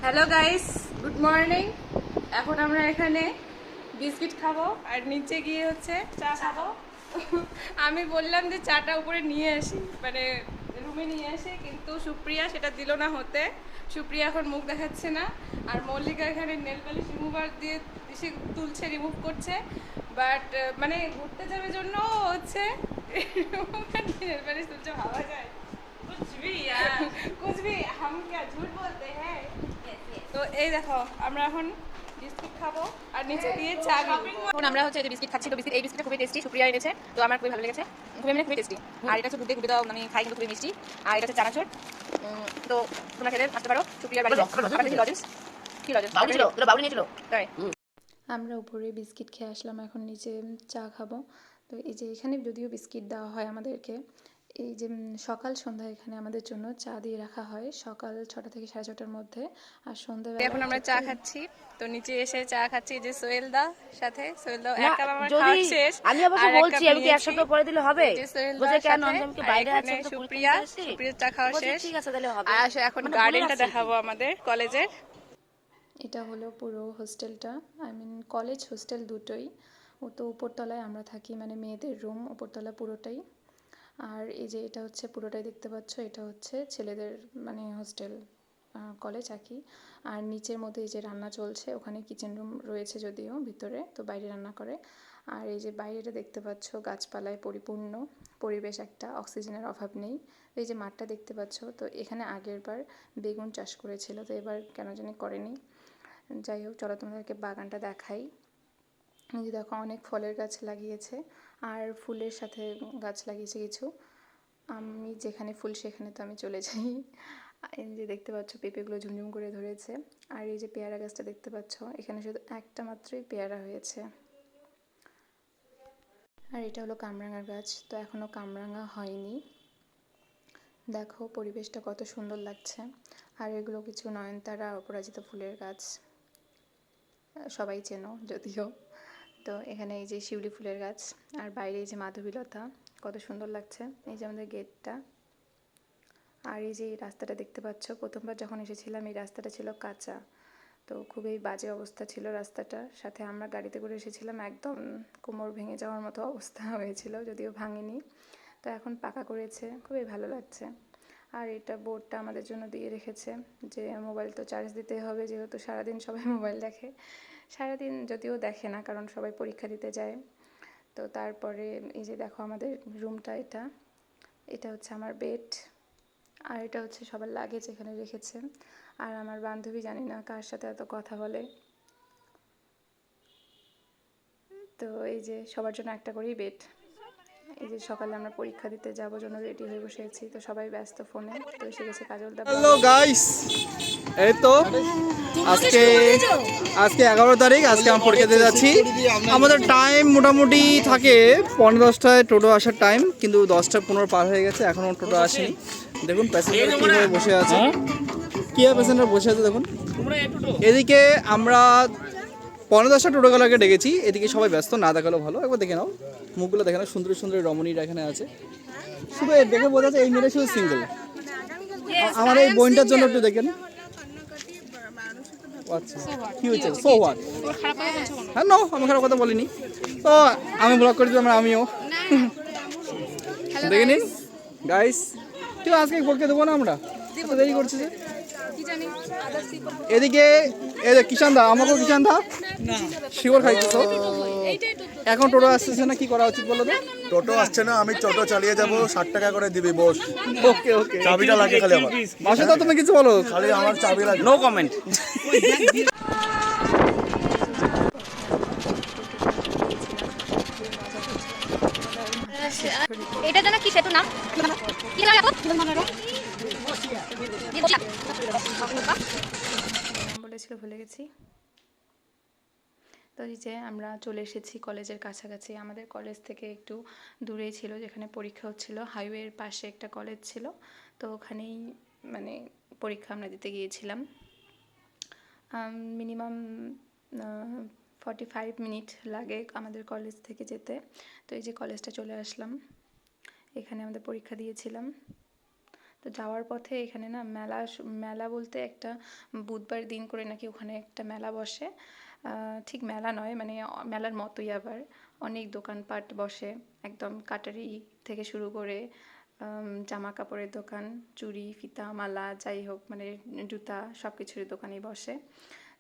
Hello guys, good morning. এখন আমরা এখানে বিস্কিট খাবো আর নিচে গিয়ে হচ্ছে চা খাবো। আমি বললাম যে চাটা উপরে নিয়ে আসি, মানে রুমে নিয়ে আসি, কিন্তু সুপ্রিয়া সেটা দিল না হতে। সুপ্রিয়া এখন মুখ দেখাচ্ছে না, আর মল্লিকা এখানে নেল পালিশ রিমুভার দিয়ে সে তুলছে, রিমুভ করছে। বাট মানে ঘুরতে যাবে জন্য হচ্ছে নেল পালিশ তুলছে, ভাবা যায়? कुछ भी यार, कुछ भी, हम क्या झूठ बोलते हैं। তো এই দেখো আমরা এখন বিস্কিট খাবো আর নিচে দিয়ে চা খাবো। এখন আমরা হচ্ছে যে বিস্কিট খাচ্ছি, তো বিস্কিট এই বিস্কিটটা খুবই টেস্টি, সুপ্রিয়া এনেছে, তো আমার খুবই ভালো লেগেছে, খুবই টেস্টি। আর এটা হচ্ছে দুধ দিয়ে দাও, আমি খাই কিন্তু খুবই মিষ্টি। আর এটা হচ্ছে চানাচুর। তো তোমরা খেতে আসতে পারো সুপ্রিয়ার বাড়িতে। লজেন্স কি লজেন্স বাউল নিয়েছিল তাই। আমরা উপরে বিস্কিট খেয়ে আসলাম, এখন নিচে চা খাবো। তো এই যে এখানে যদিও বিস্কিট দেওয়া হয় আমাদেরকে, এই যে সকাল সন্ধ্যা এখানে আমাদের জন্য চা দিয়ে রাখা হয়, সকাল 6টা থেকে 6:30টার মধ্যে, আর সন্ধ্যাবেলা এখন আমরা চা খাচ্ছি, তো নিচে এসে চা খাচ্ছি যে সোহেল দা সাথে। সোহেল দা না এক কাপ আমার যদি খাওয়া শেষ, আমি অবশ্য আর এক কাপ বলছি আমি কি নিয়েছি। একসাথে পরে দিলে হবে? যে সোহেল বলছে দার কেন সাথে, আমি কি আর বাইরে আছি, এখানে আমি তো পরীক্ষা সুপ্রিয়া, দিতে আসছি। সুপ্রিয়ার চা খাওয়া বলছে শেষ। ঠিক আছে তাহলে হবে। আর আসলে এখন মানে ভুলে গার্ডেনটা যাচ্ছি। দেখাবো আমাদের কলেজের। এটা হলো পুরো হোস্টেলটা, আই মিন কলেজ হোস্টেল দুটোই। ও তো উপরতলায় আমরা থাকি, মানে মেয়েদের রুম উপরতলা পুরোটাই। আর এই যে এটা হচ্ছে পুরোটাই দেখতে পাচ্ছ, এটা হচ্ছে ছেলেদের মানে হোস্টেল, কলেজ একই। আর নিচের মধ্যে এই যে রান্না চলছে, ওখানে কিচেন রুম রয়েছে যদিও ভিতরে, তো বাইরে রান্না করে। আর এই যে বাইরেটা দেখতে পাচ্ছ গাছপালায় পরিপূর্ণ পরিবেশ, একটা অক্সিজেনের অভাব নেই। এই যে মাঠটা দেখতে পাচ্ছ, তো এখানে আগের বার বেগুন চাষ করেছিল, তো এবার কেন জানি করেনি। যাই হোক, চলো তোমাদেরকে বাগানটা দেখাই। এই যে দেখো অনেক ফলের গাছ লাগিয়েছে, আর ফুলের সাথে গাছ লাগিয়েছে কিছু। আমি যেখানে ফুল সেখানে তো আমি চলে যাই। এই যে দেখতে পাচ্ছ পেঁপেগুলো ঝুমঝুম করে ধরেছে। আর এই যে পেয়ারা গাছটা দেখতে পাচ্ছ, এখানে শুধু একটা মাত্রই পেয়ারা হয়েছে। আর এটা হলো কামরাঙার গাছ, তো এখনও কামরাঙা হয়নি। দেখো পরিবেশটা কত সুন্দর লাগছে। আর এগুলো কিছু নয়নতারা অপরাজিতা ফুলের গাছ, সবাই চেনো যদিও। তো এখানে এই যে শিউলি ফুলের গাছ, আর বাইরে এই যে মাধবীলতা, কত সুন্দর লাগছে। এই যে আমাদের গেটটা। আর এই যে এই রাস্তাটা দেখতে পাচ্ছ, প্রথমবার যখন এসেছিলাম এই রাস্তাটা ছিল কাঁচা, তো খুবই বাজে অবস্থা ছিল রাস্তাটার। সাথে আমরা গাড়িতে করে এসেছিলাম, একদম কোমর ভেঙে যাওয়ার মতো অবস্থা হয়েছিল, যদিও ভাঙেনি। তো এখন পাকা করেছে, খুবই ভালো লাগছে। আর এটা বোর্ডটা আমাদের জন্য দিয়ে রেখেছে যে মোবাইল তো চার্জ দিতে হবে, যেহেতু সারাদিন সবাই মোবাইল দেখে। সারাদিন যদিও দেখে না, কারণ সবাই পরীক্ষা দিতে যায়। তো তারপরে এই যে দেখো আমাদের রুমটা, এটা এটা হচ্ছে আমার বেড। আর এটা হচ্ছে সবার লাগেজ এখানে রেখেছে। আর আমার বান্ধবী জানি না কার সাথে এত কথা বলে। তো এই যে সবার জন্য একটা করেই বেড। এই যে সকালে আমরা পরীক্ষা দিতে যাবো জন্য রেডি হয়ে বসে আছি, তো সবাই ব্যস্ত ফোনে। তো এসে গেছে কাজল দা। হ্যালো গাইস, এই তো আজকে আজকে 11 তারিখ, আজকে আমি পরীক্ষা দিতে যাচ্ছি। আমাদের টাইম মোটামুটি থাকে 9:30টায় টোটো আসার টাইম, কিন্তু 10টা 15 পার হয়ে গেছে, এখনও টোটো আসেনি। দেখুন প্যাসেঞ্জার কীভাবে বসে আছে, কীভাবে প্যাসেঞ্জার বসে আছে দেখুন। এদিকে আমরা 9:45টা টোটোগুলোকে ডেকেছি, এদিকে সবাই ব্যস্ত, না দেখালেও ভালো। একবার দেখে নাও মুখগুলো, দেখে নাও, সুন্দরী সুন্দরী রমণীরা এখানে আছে। শুধু দেখে বোঝা যাচ্ছে এই মেয়েটা শুধু সিঙ্গেল। আমার এই বোনটার জন্য একটু দেখেন। আচ্ছা কি হচ্ছে, সো হোয়াট? হ্যাঁ নো, আমি খারাপ কথা বলিনি। তো আমি ব্লগ করে দিলাম, আমিও দেখে নিন গাইস। কিন্তু আজকে পরীক্ষা দেবো না আমরা, এত দেরি করছি যে। এদিকে এই যে কিষান দা, আমাকেও কিষান দা শিওর খাইতেছো। এখন টোটো আসতেছে না, কি করা উচিত বলো তো? টোটো আসছে না, আমি টোটো চালিয়ে যাবো, 60 টাকা করে দিবি বস। ওকে ওকে, চাবিটা লাগে খালি আমার, মাসে তো তুমি কিছু বলো। খালি আমার চাবি লাগে। No comment. এটা যেন কি সেতু নাম কি নাম বলেছিল ভুলে গেছি। তো এই যে আমরা চলে এসেছি কলেজের কাছাকাছি। আমাদের কলেজ থেকে একটু দূরেই ছিল, যেখানে পরীক্ষা হচ্ছিল, হাইওয়ের পাশে একটা কলেজ ছিল, তো ওখানেই মানে পরীক্ষা আমরা দিতে গিয়েছিলাম। মিনিমাম 45 মিনিট লাগে আমাদের কলেজ থেকে যেতে। তো এই যে কলেজটা চলে আসলাম, এখানে আমাদের পরীক্ষা দিয়েছিলাম। তো তো যাওয়ার পথে এখানে না মেলা বলতে একটা বুধবার দিন করে নাকি ওখানে একটা মেলা বসে। ঠিক মেলা নয়, মানে মেলার মতোই, আবার অনেক দোকানপাট বসে, একদম কাটারি থেকে শুরু করে জামা কাপড়ের দোকান, চুড়ি, ফিতা, মালা, যাই হোক, মানে জুতা, সব কিছুরই দোকানই বসে।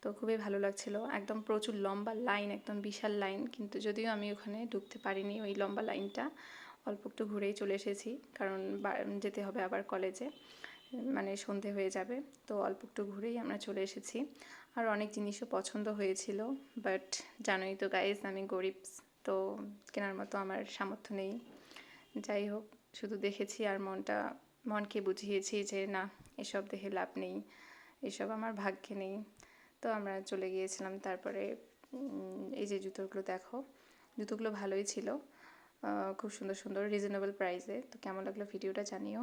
তো খুবই ভালো লাগছিল, একদম প্রচুর লম্বা লাইন, একদম বিশাল লাইন, কিন্তু যদিও আমি ওখানে ঢুকতে পারিনি ওই লম্বা লাইনটা, অল্প একটু ঘুরেই চলে এসেছি, কারণ যেতে হবে আবার কলেজে, মানে সন্ধে হয়ে যাবে, তো অল্প একটু ঘুরেই আমরা চলে এসেছি। আর অনেক জিনিসও পছন্দ হয়েছিল, বাট জানোই তো গাইজ আমি গরিব, তো কেনার মতো আমার সামর্থ্য নেই। যাই হোক, শুধু দেখেছি আর মনকে বুঝিয়েছি যে না, এসব দেখে লাভ নেই, এসব আমার ভাগ্যে নেই। তো আমরা চলে গিয়েছিলাম। তারপরে এই যে জুতোগুলো দেখো, জুতোগুলো ভালোই ছিল, খুব সুন্দর সুন্দর রিজনেবল প্রাইসে। তো কেমন লাগলো ভিডিওটা জানিও।